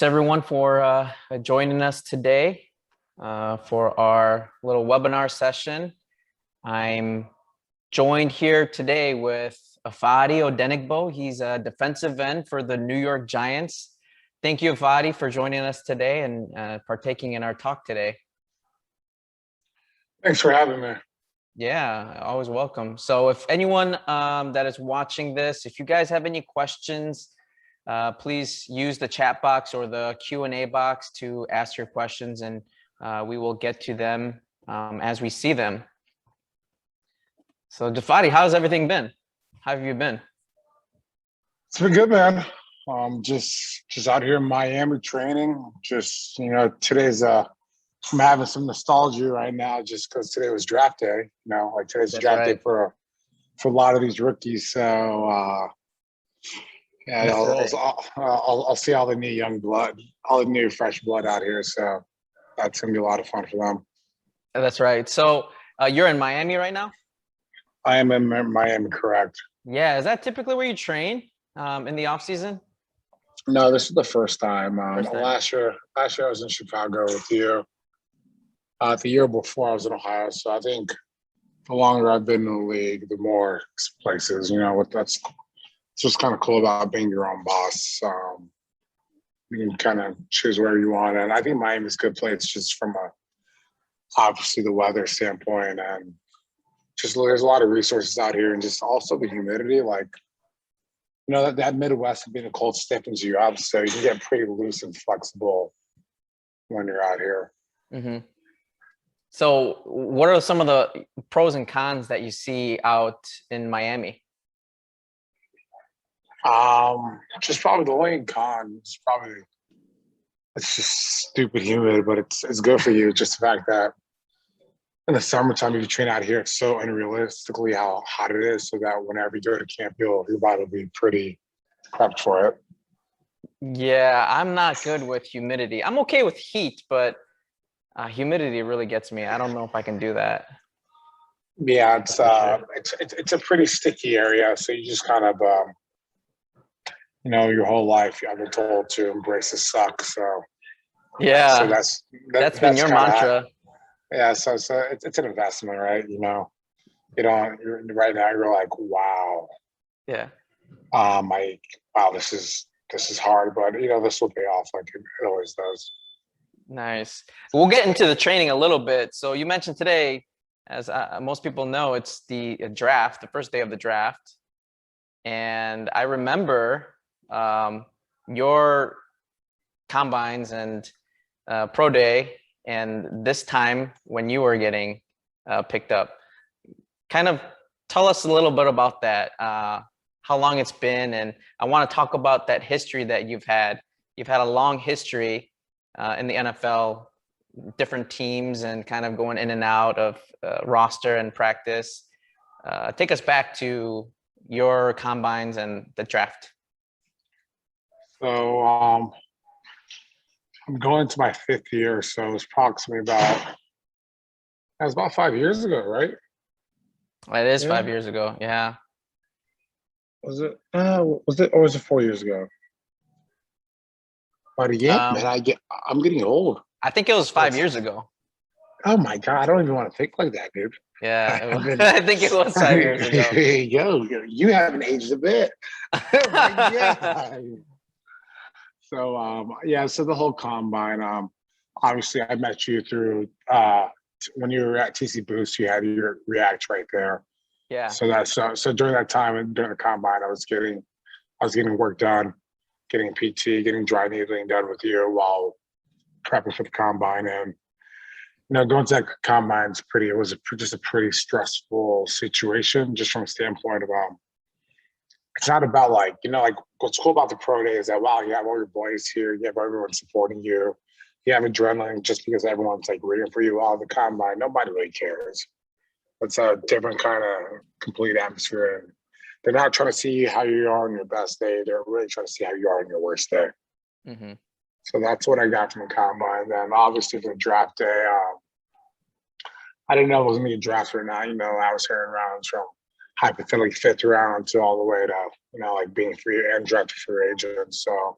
Everyone for joining us today for our little webinar session. I'm joined here today with Ifeadi Odenigbo. He's a defensive end for the New York Giants. Thank you, Ifeadi, for joining us today and partaking in our talk today. Thanks for having me. Yeah, always welcome. So if anyone that is watching this, if you guys have any questions, please use the chat box or the Q&A box to ask your questions, and we will get to them as we see them. So Ifeadi, how's everything been? How have you been? It's been good, man. Just out here in Miami training. Just, today's I'm having some nostalgia right now just because today was draft day. Today's That's draft right. day for a lot of these rookies. So yeah, I'll see all the new young blood, all the new fresh blood out here. So that's gonna be a lot of fun for them. That's right. So you're in Miami right now? I am in Miami, correct? Yeah. Is that typically where you train in the off season? No, this is the first time. First time. Last year I was in Chicago with you. The year before I was in Ohio. So I think the longer I've been in the league, the more places. That's just kind of cool about being your own boss. You can kind of choose where you want, and I think Miami's a good place just from obviously the weather standpoint, and just there's a lot of resources out here, and just also the humidity. That Midwest being a cold stiffens you up, so you can get pretty loose and flexible when you're out here. Mm-hmm. So what are some of the pros and cons that you see out in Miami? Just probably the only con is it's just stupid humid, but it's good for you. Just the fact that in the summertime, if you train out here, it's so unrealistically how hot it is, so that whenever you go to camp, your body will be pretty prepped for it. Yeah, I'm not good with humidity. I'm okay with heat, but humidity really gets me. I don't know if I can do that. Yeah, it's a pretty sticky area, so you just kind of your whole life I've been told to embrace the suck. So yeah, so that's been your mantra. Yeah, so it's an investment, right? You're right now you're like, wow. Yeah. Wow, this is hard, but this will pay off like it always does. Nice. We'll get into the training a little bit. So you mentioned today, as most people know, it's the draft, the first day of the draft. And I remember your combines and pro day, and this time when you were getting picked up. Kind of tell us a little bit about that, how long it's been, and I want to talk about that history that you've had. You've had a long history in the NFL, different teams, and kind of going in and out of roster and practice. Take us back to your combines and the draft. So I'm going to my 5th year, so it's approximately about 5 years ago, right? It is 5 years ago. Yeah. Was it? Or was it 4 years ago? But yeah, man, I'm getting old. I think it was 5 years ago. Oh my God, I don't even want to think like that, dude. Yeah, I think it was 5 years ago. Yo, you haven't aged a bit. Yeah. So so the whole combine. Obviously, I met you through when you were at TC Boost. You had your React right there. Yeah. So during that time and during the combine, I was getting work done, getting PT, getting dry needling done with you while prepping for the combine. And going to that combine just a pretty stressful situation, just from a standpoint of it's not about what's cool about the pro day is that, wow, you have all your boys here, you have everyone supporting you, you have adrenaline just because everyone's rooting for you. While the combine, nobody really cares. It's a different kind of complete atmosphere. And they're not trying to see how you are on your best day. They're really trying to see how you are on your worst day. Mm-hmm. So that's what I got from the combine. Then obviously the draft day, I didn't know it was going to be a draft or not. I was hearing rounds from hypothetically 5th round to all the way to, being free and drafted free agent. So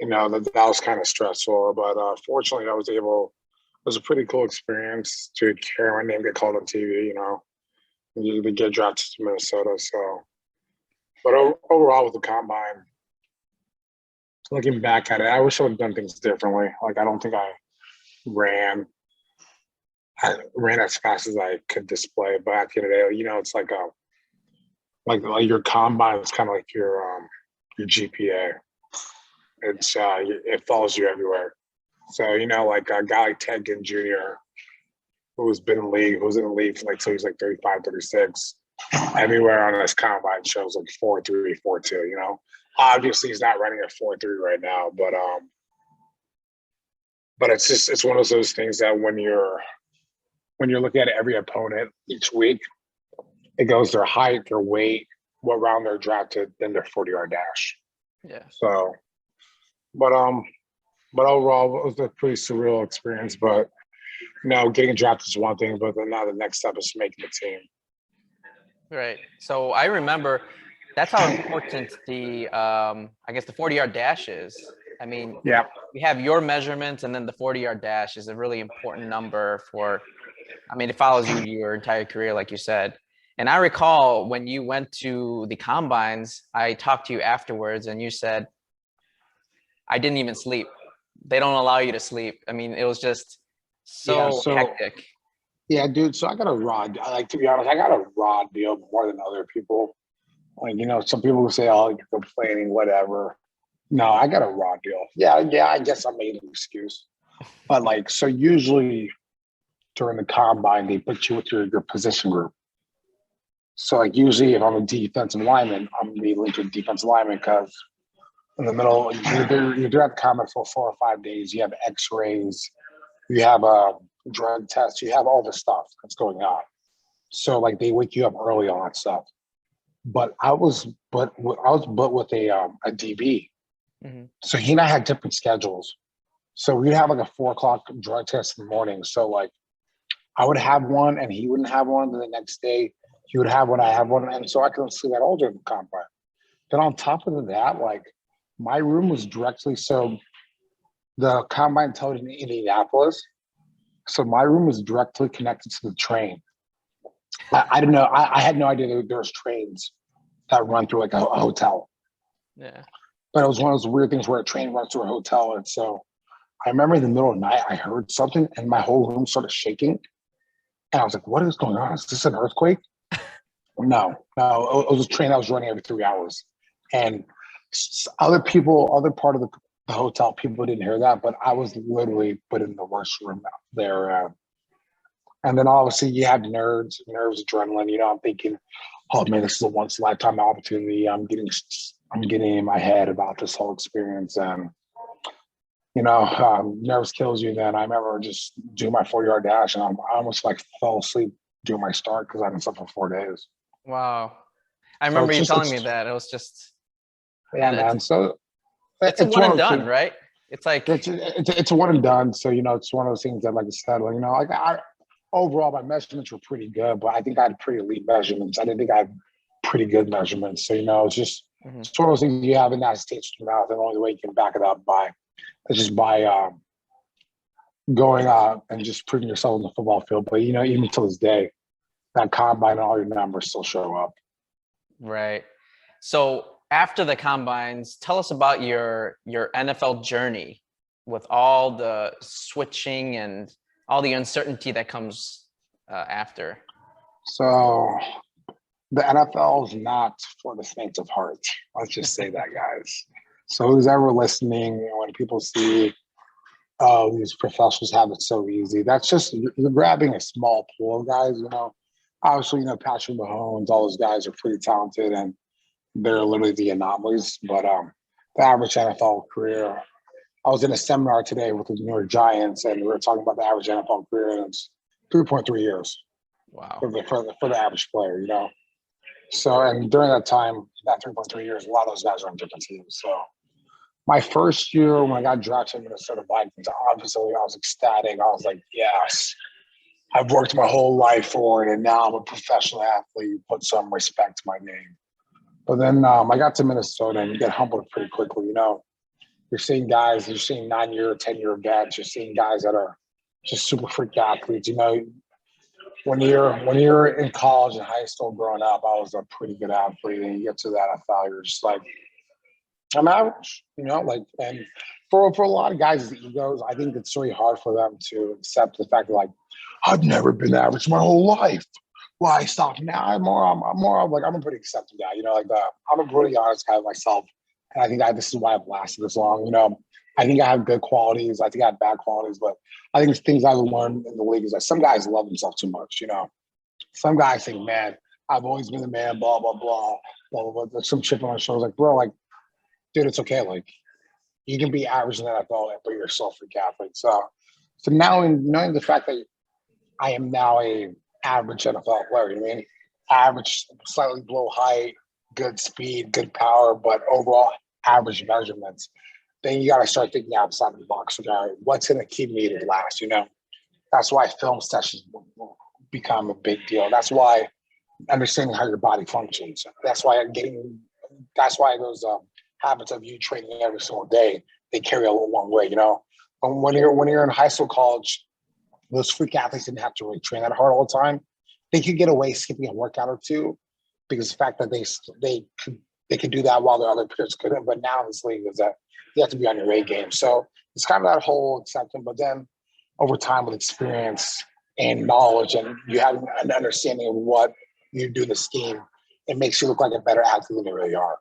that was kind of stressful. But fortunately, it was a pretty cool experience to hear my name get called on TV, to get drafted to Minnesota. So, but overall with the combine, looking back at it, I wish I would have done things differently. Like, I don't think ran I ran as fast as I could display. But at the end of the day, it's like your combine is kind of like your GPA. It follows you everywhere. So, like a guy like Ted Ginn Jr., who's in the league for till he's like 35, 36, everywhere on his combine shows like 4.3, 4.2, Obviously he's not running at 4.3 right now, but it's one of those things that when you're looking at every opponent each week, it goes their height, their weight, what round they're drafted, then their 40-yard dash. Yeah. So, but overall, it was a pretty surreal experience. But getting drafted is one thing, but then now the next step is making the team. Right. So I remember that's how important the 40-yard dash is. I mean, yeah, we have your measurements, and then the 40-yard dash is a really important number it follows you your entire career, like you said. And I recall when you went to the combines, I talked to you afterwards and you said, I didn't even sleep. They don't allow you to sleep. I mean, it was just so hectic. Yeah, dude. So I got a raw, to be honest, I got a raw deal more than other people. Like, some people who say, oh, you're complaining, whatever. No, I got a raw deal. Yeah, I guess I made an excuse. But so usually during the combine, they put you with your position group. So usually if I'm a defensive lineman, I'm going to be linked with defensive lineman because in the middle, you're at the combine for 4 or 5 days. You have x-rays, you have a drug test, you have all this stuff that's going on. So they wake you up early on that stuff. But I was with a DB. Mm-hmm. So he and I had different schedules. So we'd have a 4 o'clock drug test in the morning. So I would have one and he wouldn't have one. Then the next day he would have one, I have one. And so I couldn't sleep at all during the combine. Then on top of that, my room was directly, so the combine held in Indianapolis. So my room was directly connected to the train. I didn't know. I had no idea there was trains that run through a hotel. Yeah. But it was one of those weird things where a train runs through a hotel. And so I remember in the middle of the night, I heard something and my whole room started shaking. And I was like, what is going on? Is this an earthquake? No, it was a train that was running every 3 hours. And other part of the hotel, people didn't hear that, but I was literally put in the worst room there. And then obviously you have nerves, adrenaline. I'm thinking, oh man, this is a once in a lifetime opportunity. I'm getting in my head about this whole experience, and nerves kills you. Then I remember just doing my 40-yard dash, and I almost fell asleep doing my start because I hadn't slept for 4 days. Wow, I remember you telling me that. It was just man. So it's a one and done, right? It's it's a one and done. So it's one of those things that, like I said, overall, my measurements were pretty good, but I think I had pretty elite measurements. I didn't think I had pretty good measurements. So, it's just it's one of those things you have in that stage of your mouth, and the only way you can back it up is just by going out and just putting yourself on the football field. But, even to this day, that combine and all your numbers still show up. Right. So after the combines, tell us about your NFL journey with all the switching and all the uncertainty that comes after. So the NFL is not for the faint of heart. Let's just say that, guys. So who's ever listening, when people see, oh, these professionals have it so easy, that's just, you're grabbing a small pool of guys, Obviously, Patrick Mahomes, all those guys are pretty talented, and they're literally the anomalies. But the average NFL career, I was in a seminar today with the New York Giants, and we were talking about the average NFL career, and it's 3.3 years. Wow. For the average player, So, and during that time, that 3.3 years, a lot of those guys are on different teams. So, my first year when I got drafted in Minnesota Vikings, obviously I was ecstatic. I was like, yes, I've worked my whole life for it, and now I'm a professional athlete. Put some respect to my name. But then I got to Minnesota, and you get humbled pretty quickly. You're You're seeing guys, you're seeing 9-year, 10-year vets. You're seeing guys that are just super freak athletes. You know, when you're in college and high school growing up, I was a pretty good athlete, and you get to that NFL, you're just like, I'm average, you know, like, and for a lot of guys' egos, I think it's really hard for them to accept the fact that, like, I've never been average my whole life. Why stop now? I'm a pretty accepting guy, you know, like that. I'm a pretty honest guy with myself. And I think this is why I've lasted this long. You know, I think I have good qualities. I think I have bad qualities, but I think it's things I've learned in the league is that some guys love themselves too much, you know. Some guys think, man, I've always been the man, blah, blah, blah, blah, blah, blah. There's some chip on my shoulder. Like, bro, like, dude, it's okay. Like, you can be average in the NFL, but you're still a freak athlete. So now, in knowing the fact that I am now a average NFL player, you know what I mean? Average, slightly below height, good speed, good power, but overall average measurements. Then you got to start thinking outside of the box. Okay, what's going to keep me to last? You know, that's why film sessions become a big deal. That's why understanding how your body functions. That's why those habits of you training every single day, they carry a long way. You know, when you're in high school, college, those freak athletes didn't have to really train that hard all the time. They could get away skipping a workout or two because the fact that they could do that while the other players couldn't. But now in this league is that you have to be on your A game. So it's kind of that whole acceptance. But then over time with experience and knowledge, and you have an understanding of what you do in the scheme, it makes you look like a better athlete than you really are.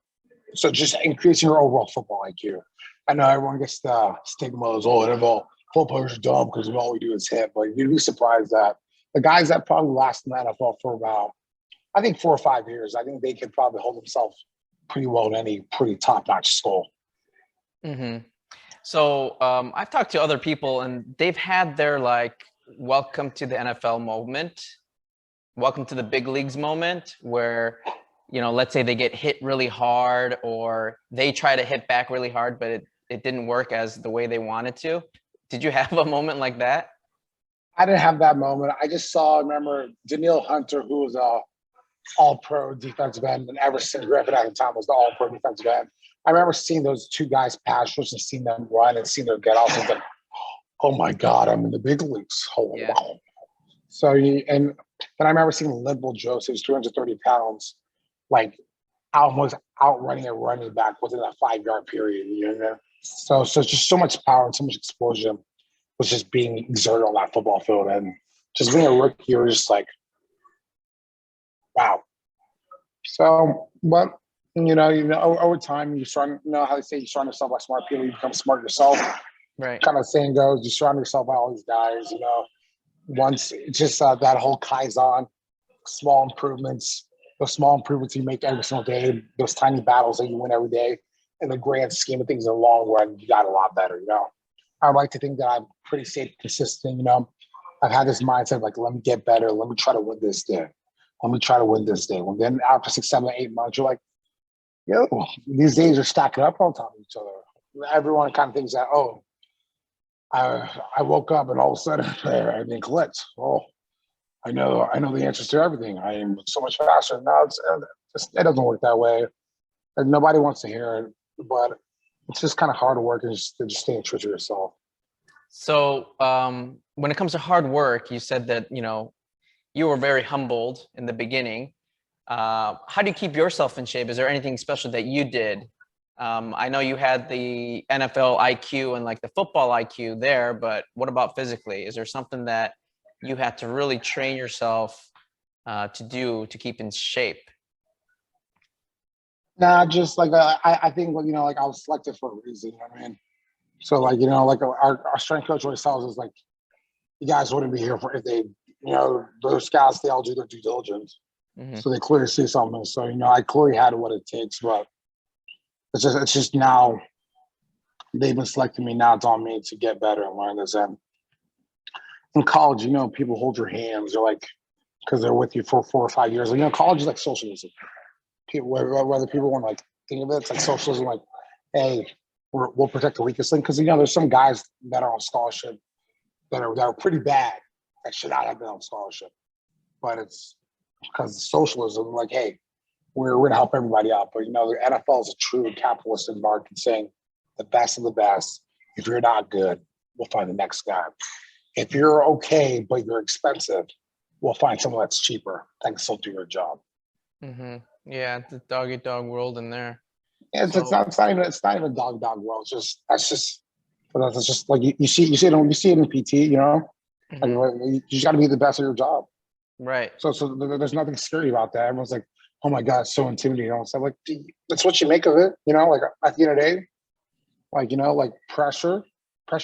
So just increasing your overall football IQ. I know everyone gets the stigma as, oh, NFL football players are dumb because all we do is hit. But you'd be surprised that the guys that probably last in the NFL for about, I think, 4 or 5 years, I think they could probably hold themselves pretty well in any pretty top-notch school. Mm-hmm. So I've talked to other people, and they've had their, like, welcome to the NFL moment, welcome to the big leagues moment, where, you know, let's say they get hit really hard, or they try to hit back really hard, but it didn't work as the way they wanted to. Did you have a moment like that? I didn't have that moment. I just remember Daniil Hunter, who was a all-pro defensive end, and Everson Griffin at the time was the all-pro defensive end. I remember seeing those two guys pass rush and seeing them run and seeing their get off. And like, oh my God, I'm in the big leagues. Oh, Yeah. wow. So, and then I remember seeing Linville Joseph, 230 pounds, like almost outrunning a running back within that 5-yard period. You know? So just so much power and so much explosion was just being exerted on that football field. And just being a rookie, you're just like, wow. So, but you know, over time, you surround, you know how they say you surround yourself by smart people, you become smart yourself. Right. Kind of saying goes, you surround yourself by all these guys. You know, once it's just that whole Kaizen, small improvements, those small improvements you make every single day, those tiny battles that you win every day. In the grand scheme of things, in the long run, you got a lot better. You know, I like to think that I'm pretty safe, consistent. You know, I've had this mindset of like, let me get better, let me try to win this day. Let me try to win this day. Well, then after 6, 7, 8 months, you're like, yo, these days are stacking up on top of each other. Everyone kind of thinks that, oh, I woke up and all of a sudden I didn't clicked. Oh, I know the answers to everything. I am so much faster. No, it doesn't work that way. And nobody wants to hear it, but it's just kind of hard work and just staying true to yourself. So when it comes to hard work, you said that, you know, you were very humbled in the beginning. How do you keep yourself in shape? Is there anything special that you did? I know you had the NFL IQ and like the football IQ there, but what about physically? Is there something that you had to really train yourself to do to keep in shape? Nah, just like I think, you know, like I was selected for a reason. You know what I mean? So like, you know, like our strength coach always tells us like, you guys wouldn't be here if they, you know, those scouts, they all do their due diligence. Mm-hmm. So they clearly see something. So, you know, I clearly had what it takes, but it's just now they've been selecting me. Now it's on me to get better and learn this. And in college, you know, people hold your hands. They're like, because they're with you for 4 or 5 years. Like, you know, college is like socialism. People, whether people want to like think of it, it's like socialism. Like, hey, we'll protect the weakest link. Because, you know, there's some guys that are on scholarship that are pretty bad that should not have been on scholarship. But it's because of socialism. Like, hey, we're going to help everybody out. But, you know, the NFL is a true capitalistic market saying, the best of the best. If you're not good, we'll find the next guy. If you're okay, but you're expensive, we'll find someone that's cheaper that can still do your job. Yeah, it's a dog eat dog world in there. And it's not even a dog world. That's just like you see it in PT, you know. Like, you just got to be the best at your job. Right. So there's nothing scary about that. Everyone's like, oh my God, it's so intimidating. So I'm like, that's what you make of it. You know, like at the end of the day, like, you know, like pressure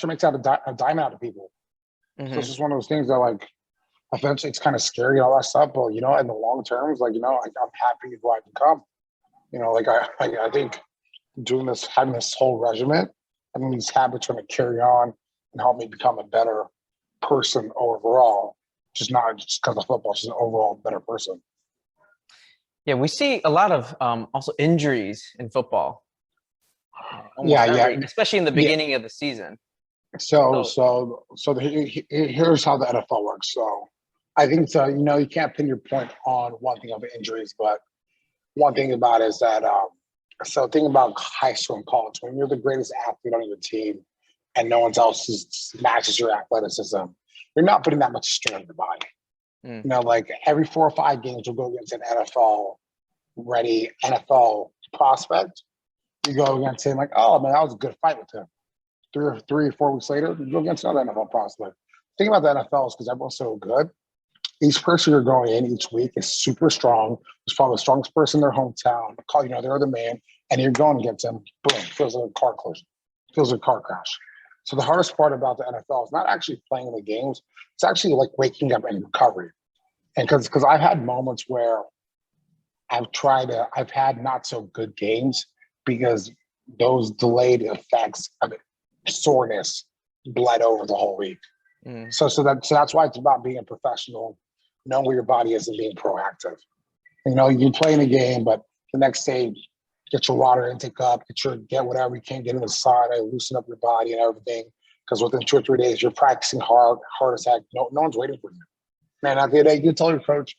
makes out a diamond out of people. So it's just one of those things that like, eventually it's kind of scary and all that stuff. But, you know, in the long term, it's like, you know, I'm happy with who I've become. You know, like I think doing this, having this whole regiment, having these habits are going to carry on and help me become a better person overall. Just not just because of football, just an overall better person. Yeah, we see a lot of also injuries in football. Especially in the beginning of the season. So here's how the NFL works. So I think so. You know, you can't pin your point on one thing of injuries, but one thing about it is that so think about high school and college. When you're the greatest athlete on your team, and no one else matches your athleticism, you're not putting that much strain on your body. You know, like every 4 or 5 games, you'll go against an NFL-ready NFL prospect. You go against him like, oh man, that was a good fight with him. 3 or 4 weeks later, you go against another NFL prospect. The thing about the NFL is because everyone's so good, each person you're going in each week is super strong. It's probably the strongest person in their hometown. You know, they're the man, and you're going against them. Boom, feels like a car collision, feels like a car crash. So the hardest part about the NFL is not actually playing the games. It's actually like waking up and recovery. And because I've had moments where I've had not so good games because those delayed effects of soreness bled over the whole week. So that's why it's about being a professional, knowing where your body is and being proactive. You know, you play in a game, but the next day, get your water intake up, get whatever you can, get in the sauna, loosen up your body and everything. Because within 2 or 3 days, you're practicing hard as heck. No one's waiting for you. Man, at the end of the day, you tell your coach,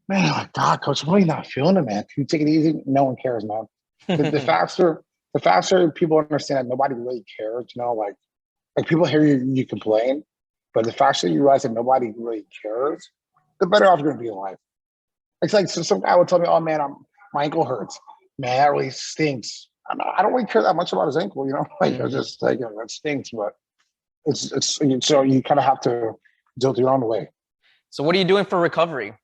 man, oh my God, coach, I'm really not feeling it, man. Can you take it easy? No one cares, man. The faster people understand that nobody really cares, you know, like people hear you complain, but the faster you realize that nobody really cares, the better off you're going to be in life. It's like so some guy would tell me, oh man, my ankle hurts. Man, that really stinks. I don't really care that much about his ankle, you know, like it's just like, you know, that stinks, but it's so you kind of have to do it your own way. So what are you doing for recovery?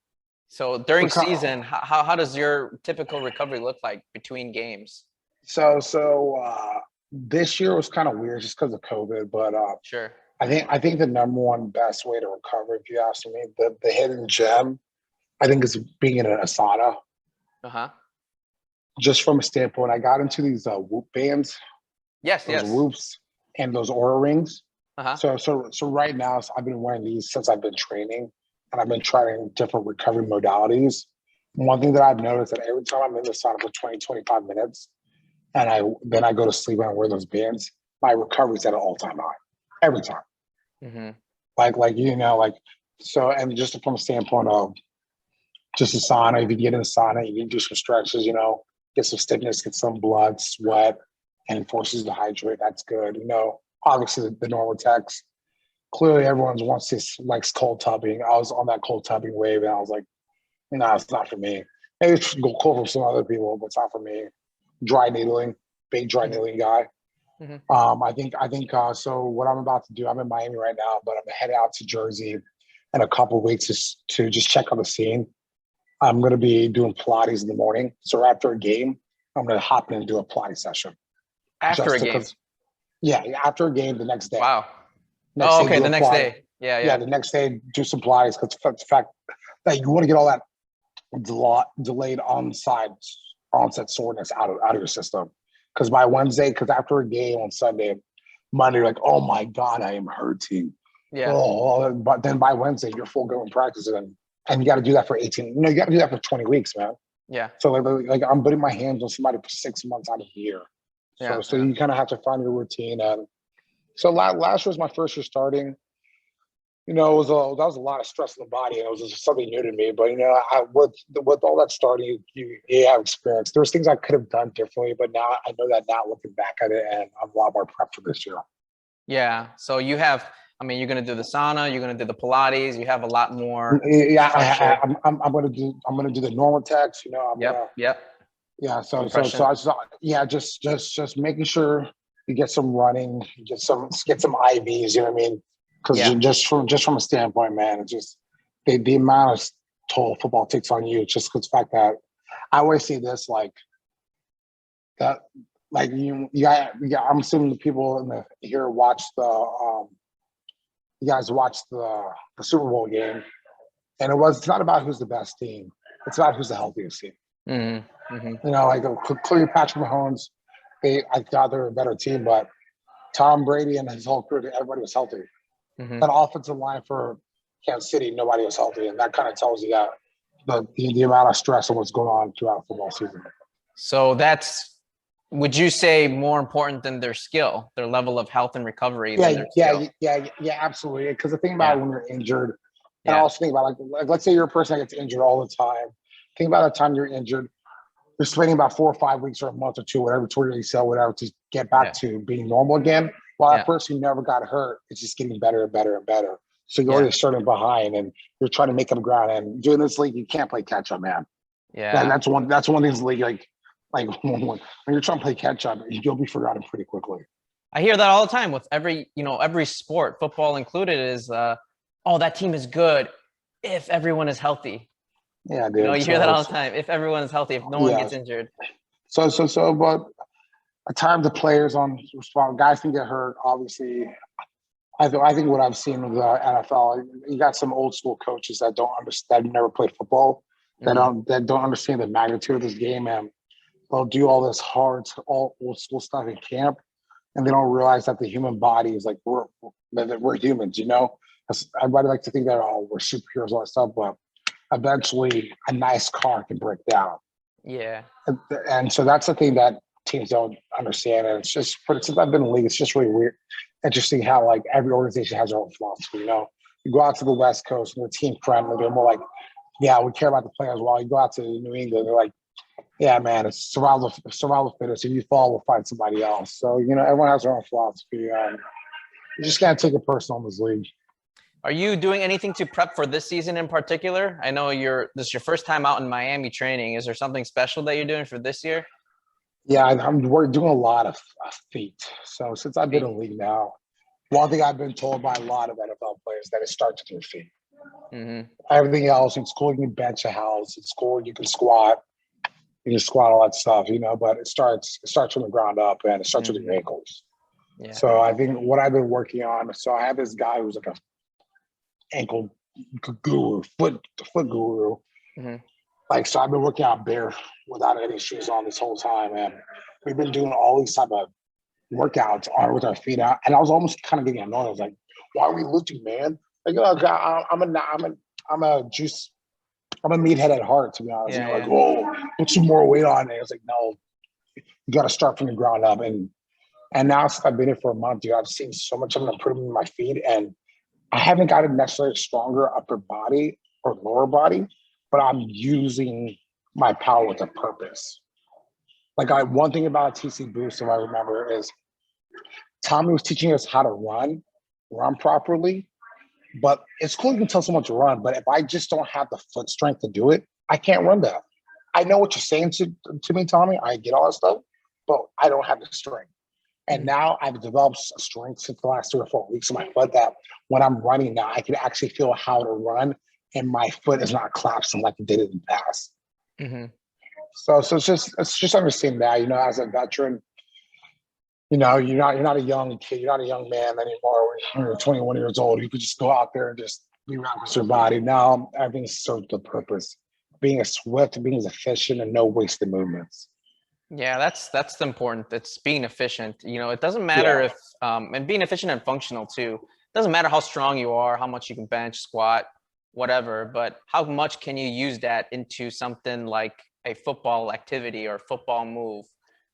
So during season, how does your typical recovery look like between games? So this year was kind of weird just because of COVID, but sure. I think the number one best way to recover, if you ask me, the hidden gem, I think is being in a sauna. Just from a standpoint, I got into these Whoop bands. Yes. Whoops and those Aura rings. So right now, I've been wearing these since I've been training, and I've been trying different recovery modalities. One thing that I've noticed that every time I'm in the sauna for 20, 25 minutes, and then I go to sleep and I wear those bands, my recovery's at an all-time high every time. Like you know, like so, and just from a standpoint of just a sauna, if you get in the sauna, you can do some stretches, you know, get some stiffness, get some blood, sweat, and it forces you to hydrate. That's good. You know, obviously the normal text. Clearly, everyone likes cold tubbing. I was on that cold tubbing wave, and I was like, no, it's not for me. Maybe it's cool for some other people, but it's not for me. Dry needling, big dry needling guy. I think so what I'm about to do, I'm in Miami right now, but I'm headed out to Jersey in a couple of weeks to just check on the scene. I'm going to be doing Pilates in the morning. So after a game, I'm going to hop in and do a Pilates session. After a game? Yeah, after a game the next day. Wow. The next day. Yeah, the next day, do some Pilates because the fact that you want to get all that delayed onset soreness out of your system. Because by Wednesday, because after a game on Sunday, Monday, you're like, oh my God, I am hurting. Yeah. But then by Wednesday, you're full going practice, and you got to do that for 18. You know, you got to do that for 20 weeks, man. Yeah. So like I'm putting my hands on somebody for 6 months out of the year. So you kind of have to find your routine. And so last year was my first year starting. that was a lot of stress on the body, and it was just something new to me. But with all that starting, you have experience. There's things I could have done differently, but now I know that now looking back at it, and I'm a lot more prepped for this year. Yeah. So you have, I mean, you're going to do the sauna, you're going to do the Pilates, you have a lot more Yeah, structure. I'm gonna do the normal text. Yep. Yeah. So Compression. I saw, yeah, just making sure you get some running, get some IVs. You know what I mean? Because Yeah. just from a standpoint, man, it's just the amount of toll football takes on you. It's just the fact that I always see this like that, like I'm assuming the people here watch you guys watched the Super Bowl game, and it's not about who's the best team. It's about who's the healthiest team. Mm-hmm. Mm-hmm. Like clearly Patrick Mahomes, I thought they were a better team, but Tom Brady and his whole crew, everybody was healthy. Mm-hmm. That offensive line for Kansas City, nobody was healthy, and that kind of tells you that the amount of stress and what's going on throughout football season. So that's, would you say, more important than their skill, their level of health and recovery than their skill? Yeah, absolutely. Because the thing about Yeah. when you're injured, and I Yeah. also think about like let's say you're a person that gets injured all the time. Think about the time you're injured. You're spending about 4 or 5 weeks or a month or two, whatever, toward your ACL, whatever, to get back to being normal again. While that person who never got hurt, it's just getting better and better and better. So you're already starting behind, and you're trying to make up ground. And doing this league, you can't play catch up, man. Yeah. That's one thing this league like when you're trying to play catch up, you'll be forgotten pretty quickly. I hear that all the time with every sport, football included, is oh, that team is good if everyone is healthy. Yeah, dude. You hear that all the time. If everyone is healthy, if no one gets injured. But at times the players on respond, guys can get hurt. Obviously, I think what I've seen with the NFL, you got some old school coaches that don't understand, never played football, that don't understand the magnitude of this game, and they'll do all this hard, all old school stuff in camp, and they don't realize that the human body is like we're humans. Everybody likes to think that we're superheroes, all that stuff, but eventually a nice car can break down. Yeah. And so that's the thing that teams don't understand. And it's just, but since I've been in the league, it's just really weird, interesting how like every organization has their own philosophy. You go out to the West Coast and they're team friendly. They're more like, yeah, we care about the players. While you go out to New England, they're like, yeah, man, it's survival fittest. If you fall, we'll find somebody else. So, everyone has their own philosophy. You just can't take it personal in this league. Are you doing anything to prep for this season in particular? I know this is your first time out in Miami training. Is there something special that you're doing for this year? Yeah, we're doing a lot of feet. So since I've been in the league now, one thing I've been told by a lot of NFL players that it starts with your feet. Mm-hmm. Everything else, in school, you can bench a house. In school, you can squat. You can squat, all that stuff, but it starts from the ground up, and it starts with your ankles. Yeah. So I think what I've been working on, so I have this guy who's like a ankle guru, foot guru. Mm-hmm. So I've been working out bare without any shoes on this whole time, and we've been doing all these type of workouts with our feet out, and I was almost kind of getting annoyed. I was like, "Why are we lifting, man?" Like, I'm a meathead at heart, to be honest. Like, oh, put some more weight on it. It's like, no, you got to start from the ground up. And now since I've been here for a month, dude, I've seen so much of an improvement in my feet, and I haven't gotten necessarily stronger upper body or lower body, but I'm using my power with a purpose. Like one thing about TC Boost, if I remember, is Tommy was teaching us how to run properly. But it's cool you can tell someone to run, but if I just don't have the foot strength to do it, I can't run that. I know what you're saying to me, Tommy. I get all that stuff, but I don't have the strength. And now I've developed a strength since the last 3 or 4 weeks of my foot that when I'm running now, I can actually feel how to run, and my foot is not collapsing like it did in the past. Mm-hmm. So it's just understanding that, as a veteran, you're not a young kid, you're not a young man anymore. When you're 21 years old, you could just go out there and just be around with your body. Now everything serves the purpose, being as swift, being as efficient, and no wasted movements. Yeah, that's important. It's being efficient. It doesn't matter if and being efficient and functional too. It doesn't matter how strong you are, how much you can bench, squat, whatever, but how much can you use that into something like a football activity or football move,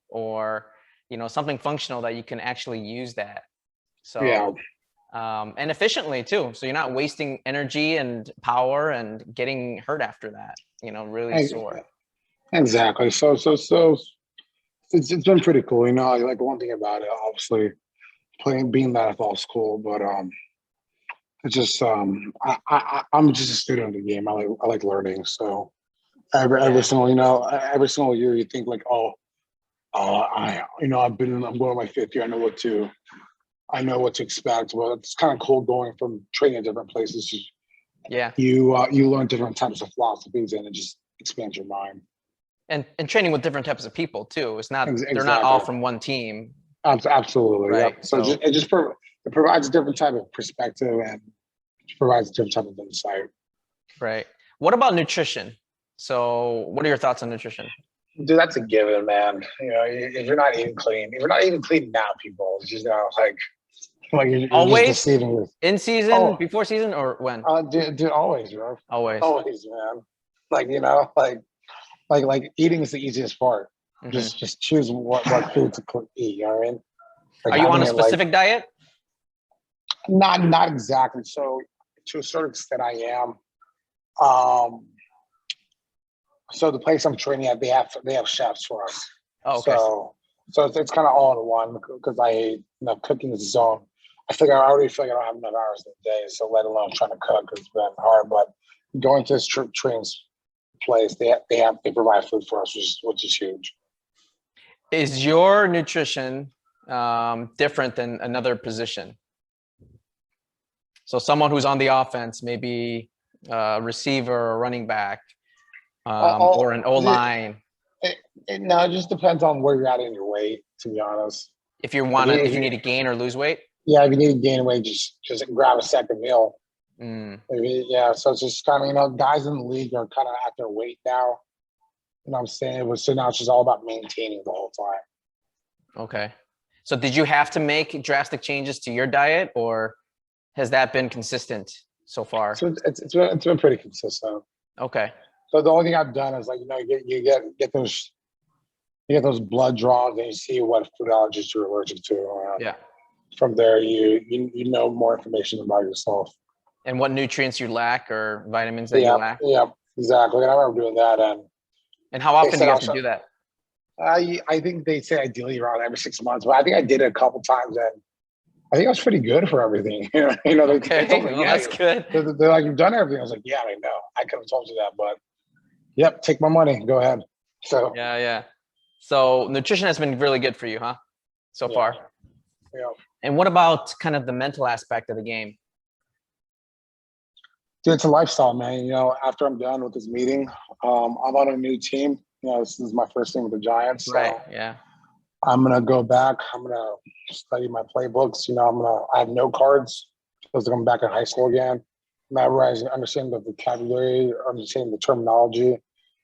or something functional that you can actually use that. So and efficiently too. So you're not wasting energy and power and getting hurt after that, really sore. Exactly. So it's been pretty cool. Like one thing about it, obviously being that at all school, but it's just I'm just a student of the game. I like learning. So every single year you think like, oh, I'm going to my fifth year. I know what to expect. Well, it's kind of cool going from training at different places. Yeah. You learn different types of philosophies and it just expands your mind. And training with different types of people too. It's not, Exactly. they're not all from one team. Absolutely. Right. Yep. So it provides a different type of perspective and provides a different type of insight. Right. What about nutrition? So what are your thoughts on nutrition? Dude, that's a given, man. If you're not eating clean, now, people, it's just like you're Always just deceiving with in season, before season, or when? Dude, always, bro. Always, man. Like eating is the easiest part. Mm-hmm. Just choose what food to eat. You know what I mean? Like, are you on a specific diet? Not exactly. So to a certain extent, I am. So the place I'm training at, they have chefs for us. Oh, okay. So it's kind of all in one because cooking is its own. I already feel like I don't have enough hours in the day, so let alone trying to cook. It's been hard, but going to this trains place, they provide food for us, which is huge. Is your nutrition different than another position? So someone who's on the offense, maybe a receiver or running back, or an O-line. No, it just depends on where you're at in your weight, to be honest. If you need to gain or lose weight? Yeah, if you need to gain weight, just grab a second meal. Maybe, yeah. So it's just kind of, guys in the league are kind of at their weight now. You know what I'm saying? So now it's just all about maintaining the whole time. Okay. So did you have to make drastic changes to your diet, or has that been consistent so far? So it's been pretty consistent. Okay. So the only thing I've done is you get those blood draws and you see what food allergies you're allergic to. Yeah. From there, you know more information about yourself and what nutrients you lack or vitamins that you lack. Yeah, exactly. And I remember doing that. And how often do you have to do that? I think they say ideally around every 6 months, but I think I did it a couple times and I think I was pretty good for everything. Okay, they told me, that's good. They're like, you've done everything. I was like, yeah, I know. I could have told you that, but yep, take my money. Go ahead. So yeah. So nutrition has been really good for you, huh? So far. Yeah. And what about kind of the mental aspect of the game? Dude, it's a lifestyle, man. After I'm done with this meeting, I'm on a new team. This is my first thing with the Giants. So right. Yeah. I'm gonna go back. I'm gonna study my playbooks. I have note cards because I'm back in high school again. Memorizing, understanding the vocabulary, understanding the terminology.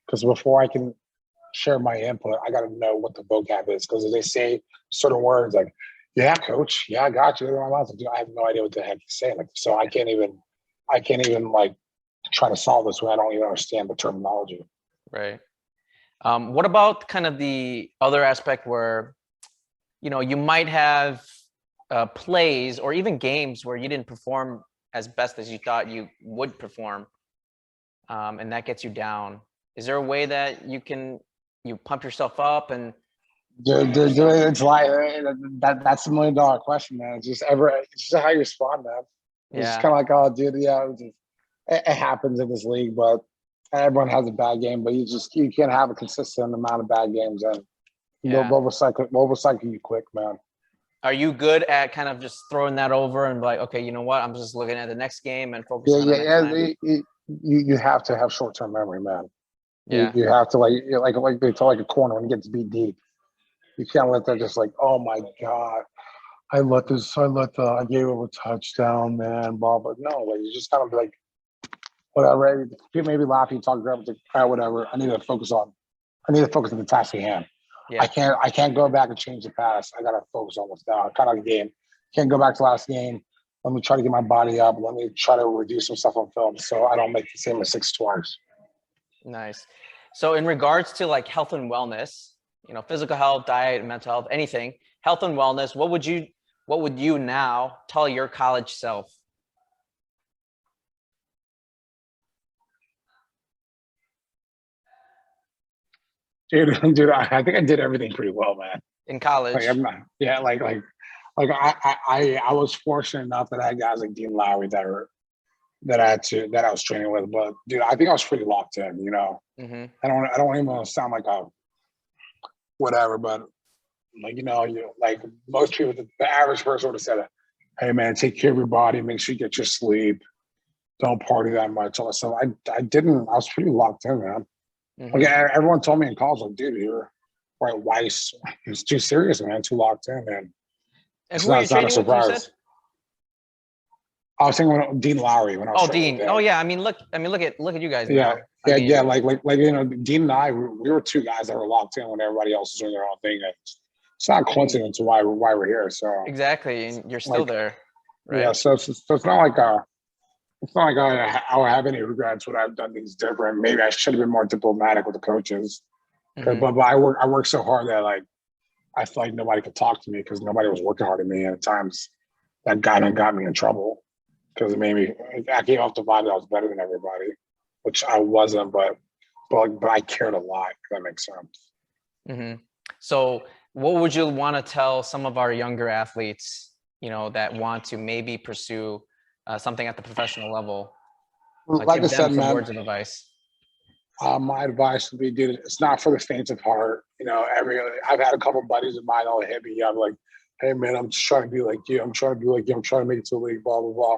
Because before I can share my input, I got to know what the vocab is. Because if they say certain words like, "Yeah, coach. Yeah, I got you," I have no idea what the heck he's saying. So I can't even like try to solve this when I don't even understand the terminology. Right. What about kind of the other aspect where, you might have plays or even games where you didn't perform as best as you thought you would perform, and that gets you down? Is there a way that you pump yourself up and? Dude, it's like that's $1 million question, man. It's just how you respond, man. It's just kind of like, oh, dude, yeah, it happens in this league, but everyone has a bad game, but you can't have a consistent amount of bad games, and they'll overcycle you quick, man. Are you good at kind of just throwing that over and like, okay, you know what? I'm just looking at the next game and focusing on the next time? You have to have short-term memory, man. Yeah. You have to like they tell like a corner when it gets beat deep. You can't let that just like, oh my God, I gave up a touchdown, man, blah, but no, like you just kind of like, whatever, people maybe laugh, you talk grab whatever. I need to focus on the task at hand. Yeah. I can't go back and change the past. I gotta focus on what's now. Kind of like a game. Can't go back to last game. Let me try to get my body up. Let me try to reduce some stuff on film so I don't make the same mistakes twice. Nice. So in regards to like health and wellness, physical health, diet, mental health, anything, health and wellness, what would you what would you now tell your college self? Dude, I think I did everything pretty well, man. In Like college? I'm not, yeah, I was fortunate enough that I had guys like Dean Lowry that I was training with. But dude, I think I was pretty locked in. Mm-hmm. I don't even want to sound like a whatever, but like like most people, the average person would have said, "Hey man, take care of your body, make sure you get your sleep, don't party that much." All that stuff. I didn't. I was pretty locked in, man. Like Mm-hmm. everyone told me in college, like, dude, you're right. Why it's too serious, man. Too locked in, and And it's who are not. you It's not a training with, you said? surprise. I was thinking when Dean Lowry when I was Oh, training with Dean. Oh, him. yeah. look at you guys Yeah, now. I yeah, mean, yeah. Like Dean and I, we were two guys that were locked in when everybody else was doing their own thing. And it's not a coincidence why we're here. So exactly. And you're still like, there, yeah. right? So it's not like I'll have any regrets. Would I've done things different? Maybe I should have been more diplomatic with the coaches. Mm-hmm. But I work so hard that like I feel like nobody could talk to me because nobody was working hard at me. And at times that got me in trouble because it made me. I gave off the vibe that I was better than everybody, which I wasn't. But I cared a lot. If that makes sense. Mm-hmm. So what would you want to tell some of our younger athletes, that want to maybe pursue something at the professional level? Like I Give them said, some man, words of advice. my advice would be, dude, it's not for the faint of heart. I've had a couple buddies of mine all hit me up like, hey man, I'm just trying to be like you. I'm trying to be like you. I'm trying to make it to the league. Blah blah blah.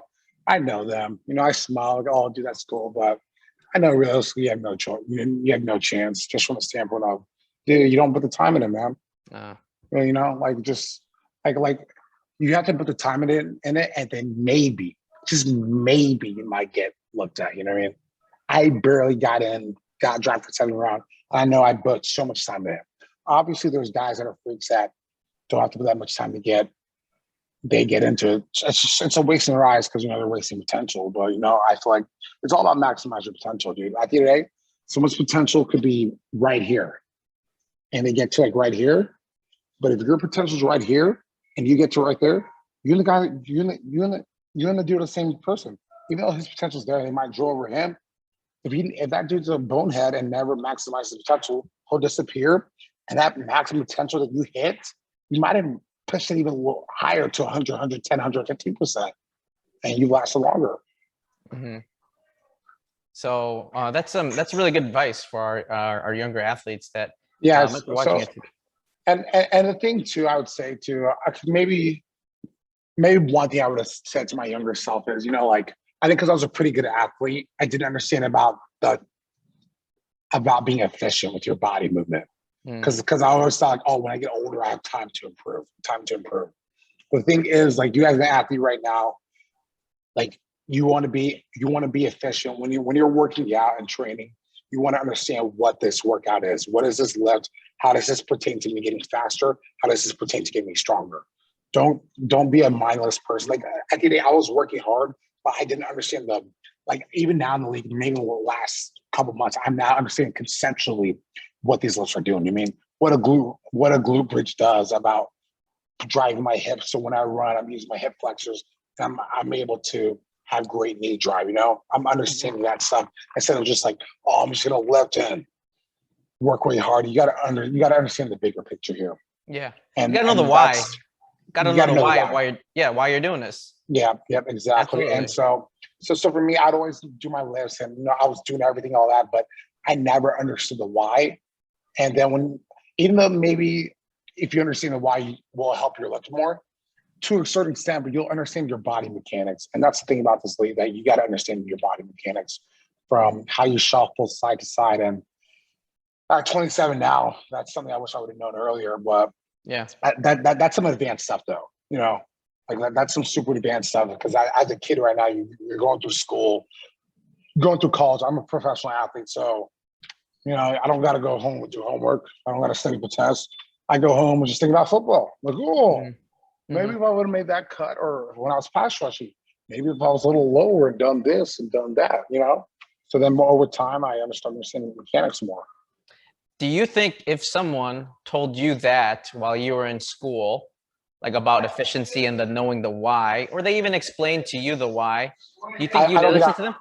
I know them. I smile like, oh, dude, that's cool. But I know realistically, you have no choice. You have no chance. Just from the standpoint of, dude, you don't put the time in it, man. Uh, Like just like you have to put the time in it, and then maybe, just maybe, you might get looked at. You know what I mean? I barely got drafted 7th round. I know I put so much time in it. Obviously, there's guys that are freaks that don't have to put that much time to they get into it. It's a waste in their eyes because they're wasting potential. But I feel like it's all about maximizing your potential, dude. At the end of the day, someone's potential could be right here, and they get to like right here. But if your potential's right here and you get to right there, you're the guy. You're gonna do the same person. Even though his potential's there, they might draw over him. If that dude's a bonehead and never maximizes the potential, he'll disappear. And that maximum potential that you hit, you might have pushed it even a little higher to 100, 110, 115%, and you lasted longer. mm-hmm. So that's really good advice for our younger athletes that Yes. might be watching So, it. and the thing too, I would say too, I could maybe one thing I would have said to my younger self is, like, I think because I was a pretty good athlete, I didn't understand about being efficient with your body movement. Mm, Because I always thought, like, oh, when I get older, I have time to improve. Time to improve. The thing is, like, you as an athlete right now, like, you want to be efficient when you're working out and training. You want to understand what this workout is. What is this lift? How does this pertain to me getting faster? How does this pertain to getting me stronger? Don't be a mindless person. Like at the day, I was working hard, but I didn't understand like even now in the league, maybe the last couple months, I'm now understanding conceptually what these lifts are doing. You mean what a glute bridge does about driving my hips. So when I run, I'm using my hip flexors. I'm able to have great knee drive. I'm mhm. understanding that stuff instead of just like, oh, I'm just gonna lift and work really hard. You gotta understand the bigger picture here, Yeah, you and got to know the and why. that's Got to you know gotta the know the why why. why you're why you're doing this. Yeah, yep, exactly. And Absolutely. so for me, I'd always do my lifts, and I was doing everything, all that, but I never understood the why. And then even though maybe if you understand the why, you will help your lift more to a certain extent, but you'll understand your body mechanics. And that's the thing about this league, that you got to understand your body mechanics from how you shuffle side to side. And at 27 now, that's something I wish I would have known earlier. But Yeah. that's some advanced stuff, though. Like that's some super advanced stuff. Because as a kid right now, you're going through school, going through college. I'm a professional athlete, so I don't got to go home and do homework. I don't got to study for tests. I go home and just think about football. Like, oh, maybe Mm-hmm. if I would have made that cut, or when I was pass rushing, maybe if I was a little lower and done this and done that. So then more over time, I understand the mechanics more. Do you think if someone told you that while you were in school, like about efficiency and the knowing the why, or they even explain to you the why, do you think I you'd don't think listen to them?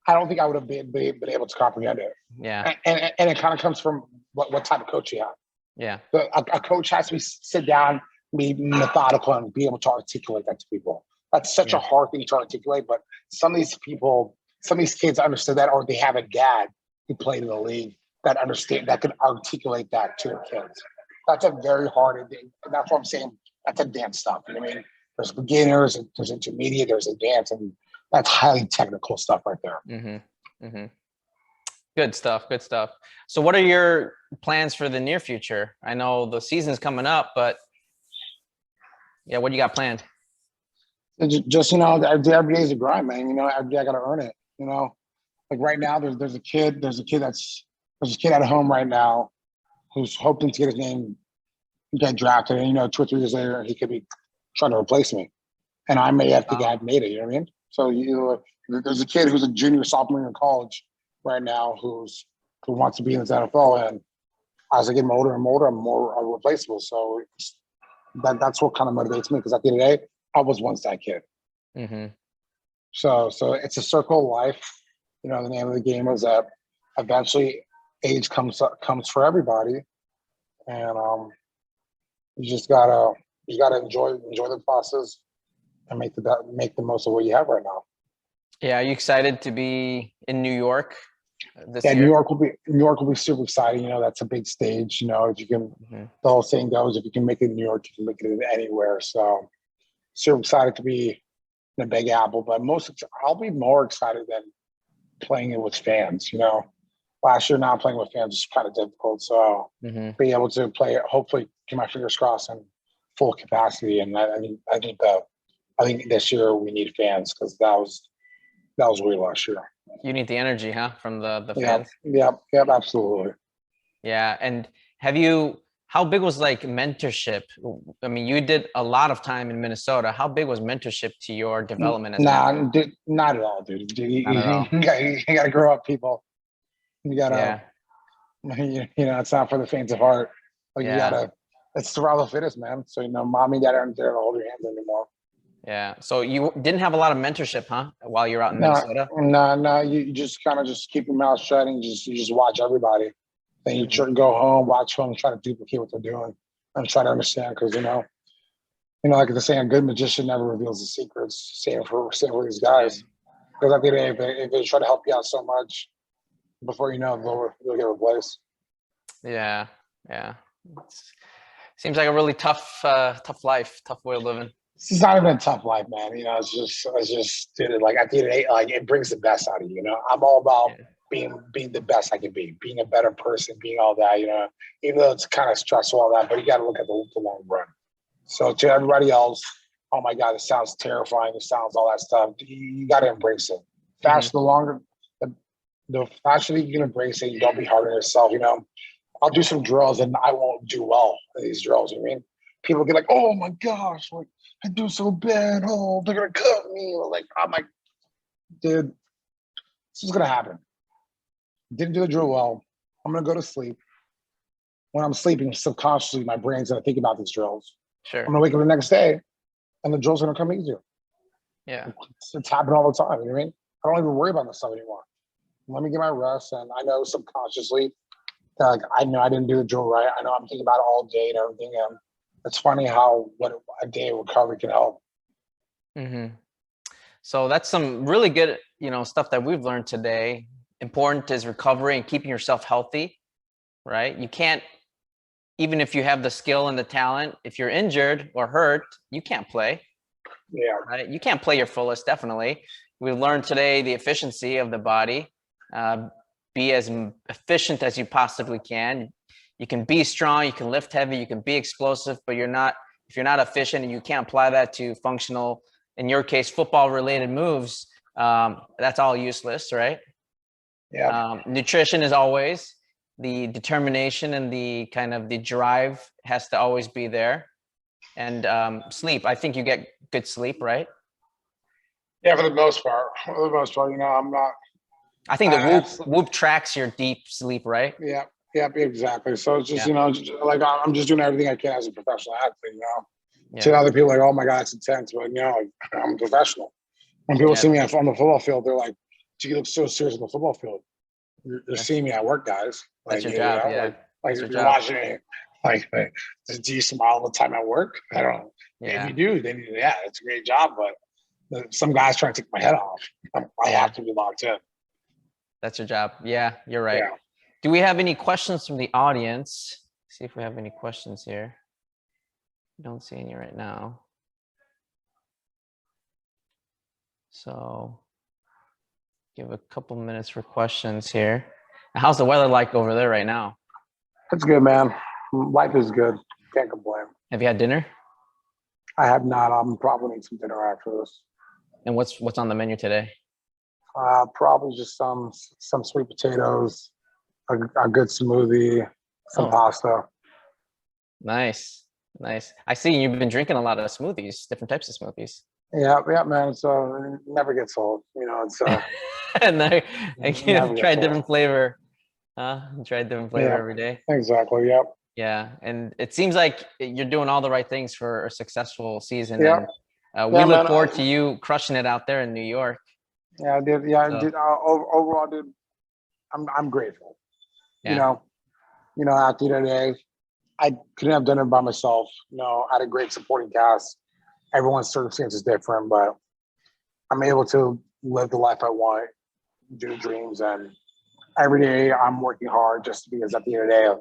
I don't think I would have been able to comprehend it. Yeah. And it kind of comes from what type of coach you have. Yeah. A coach has to sit down, be methodical, and be able to articulate that to people. That's such a hard thing to articulate, but some of these people, some of these kids understood that, or they have a dad who played in the league that can articulate that to their kids. That's a very hard thing. And that's what I'm saying. That's advanced stuff. You know what I mean? There's beginners, there's intermediate, there's advanced, and that's highly technical stuff right there. Mm-hmm. Mm-hmm. Good stuff. Good stuff. So what are your plans for the near future? I know the season's coming up, but yeah, what do you got planned? Just, every day is a grind, man. Every day I got to earn it. Like right now, there's a kid at home right now who's hoping to get his name, get drafted. And, 2 or 3 years later, he could be trying to replace me. And I may have to get made it, you know what I mean? So, there's a kid who's a junior, sophomore in college right now who wants to be in the NFL. And as I get older and older, I'm more replaceable. So that's what kind of motivates me, because at the end of the day, I was once that kid. Mm-hmm. So it's a circle of life. The name of the game is that eventually age comes for everybody, and you just gotta enjoy the process and make the most of what you have right now. Yeah, are you excited to be in New York this year? New York will be super exciting. That's a big stage. If you can, the whole saying goes, if you can make it in New York, you can make it anywhere. So super excited to be in the Big Apple, but I'll be more excited than playing it with fans. Last year not playing with fans is kind of difficult. So being able to play it, hopefully keep my fingers crossed in full capacity. And I think this year we need fans, because that was weird last year. You need the energy, huh? From the fans. Yeah, absolutely. Yeah. And how big was like mentorship? I mean, you did a lot of time in Minnesota. How big was mentorship to your development as dude, not at all, dude. You got to grow up, people. You got to, it's not for the faint of heart. It's survival of the fittest, man. So, mommy and dad aren't there to hold your hands anymore. Yeah. So you didn't have a lot of mentorship, huh? While you're out in Minnesota? No. You just kind of just keep your mouth shut and you just watch everybody. Then you go home, watch film, and try to duplicate what they're doing, and try to understand. Because like the saying, a good magician never reveals the secrets. Same for these guys. Because at the end of the day, if they try to help you out so much, before you know, they'll get replaced. Yeah. Seems like a really tough life, tough way of living. It's not even a tough life, man. It's just dude, like at the end of the day, like it brings the best out of you. I'm all about being the best I can be, being a better person, being all that. Even though it's kind of stressful, all that, but you got to look at the long run. So to everybody else, oh my God, this sounds terrifying. This sounds all that stuff. You got to embrace it. The longer, the faster you can embrace it, you don't be hard on yourself. I'll do some drills and I won't do well in these drills. People get like, oh my gosh, like I do so bad. Oh, they're gonna cut me. Like I'm like, dude, this is gonna happen. Didn't do the drill well. I'm gonna go to sleep. When I'm sleeping, subconsciously, my brain's gonna think about these drills. Sure. I'm gonna wake up the next day, and the drills are gonna come easier. Yeah, it's happening all the time. You know what I mean? I don't even worry about this stuff anymore. Let me get my rest, and I know subconsciously, like I know I didn't do the drill right. I know I'm thinking about it all day and everything. And it's funny how what a day of recovery can help. So that's some really good, stuff that we've learned today. Important is recovery and keeping yourself healthy, right? You can't, even if you have the skill and the talent, if you're injured or hurt, you can't play. Yeah. Right? You can't play your fullest, definitely. We learned today the efficiency of the body. Be as efficient as you possibly can. You can be strong, you can lift heavy, you can be explosive, but if you're not efficient and you can't apply that to functional, in your case, football related moves, that's all useless, right? Yeah. Nutrition is always, the determination and the kind of the drive has to always be there. And sleep, I think you get good sleep, right? Yeah, for the most part, I'm not. I think the whoop tracks your deep sleep, right? Yeah, exactly. So it's just, like I'm just doing everything I can as a professional athlete, To other people, like, oh my God, that's intense. But I'm a professional. When people see me on the football field, they're like, "You look so serious on the football field." They're seeing me at work, guys. That's your job. Like if you're watching me, like, do you smile all the time at work? I don't know. Yeah. If you do, then it's a great job. But some guys trying to take my head off. I have to be locked in. That's your job. Yeah, you're right. Yeah. Do we have any questions from the audience? See if we have any questions here. Don't see any right now. So give a couple minutes for questions here. How's the weather like over there right now? It's good, man. Life is good. Can't complain. Have you had dinner? I have not. I'm probably need some dinner after this. And what's on the menu today? Probably just some sweet potatoes, a good smoothie, some pasta. Nice. I see you've been drinking a lot of smoothies, different types of smoothies. Yeah, man. So it never gets old. It's and I try a different flavor. Try a different flavor every day. Exactly. Yep. Yeah, and it seems like you're doing all the right things for a successful season. Yeah. And we look forward to you crushing it out there in New York. Yeah, I did. Yeah, I did. Overall, dude, I'm grateful. Yeah. At the end of the day, I couldn't have done it by myself. I had a great supporting cast. Everyone's circumstance is different, but I'm able to live the life I want, do dreams, and every day I'm working hard just because at the end of the day,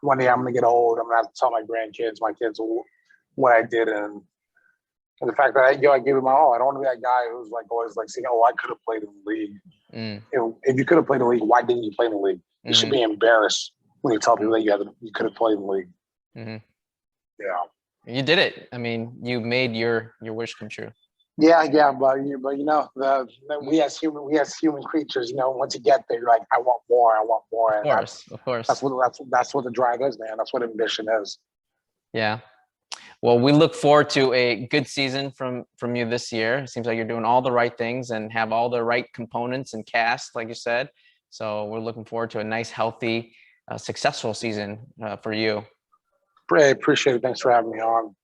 one day I'm gonna get old. I'm gonna have to tell my grandkids, my kids, what I did, and the fact that I gave it my all. I don't want to be that guy who's like always like saying, "Oh, I could have played in the league." If you could have played in the league, why didn't you play in the league? You should be embarrassed when you tell people that you could have played in the league. Yeah. You did it. I mean, you made your wish come true. Yeah, but we as human creatures, once you get there, you're like, I want more. Of course. That's what the drive is, man. That's what ambition is. Yeah. Well, we look forward to a good season from you this year. It seems like you're doing all the right things and have all the right components and cast, like you said. So we're looking forward to a nice, healthy, successful season for you. I appreciate it. Thanks for having me on.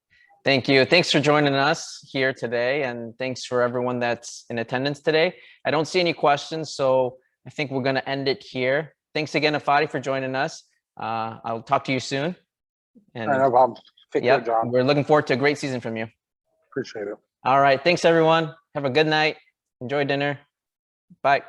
Thank you. Thanks for joining us here today. And thanks for everyone that's in attendance today. I don't see any questions, so I think we're going to end it here. Thanks again, Ifeadi, for joining us. I'll talk to you soon. And no problem. Take care, John. We're looking forward to a great season from you. Appreciate it. All right. Thanks, everyone. Have a good night. Enjoy dinner. Bye.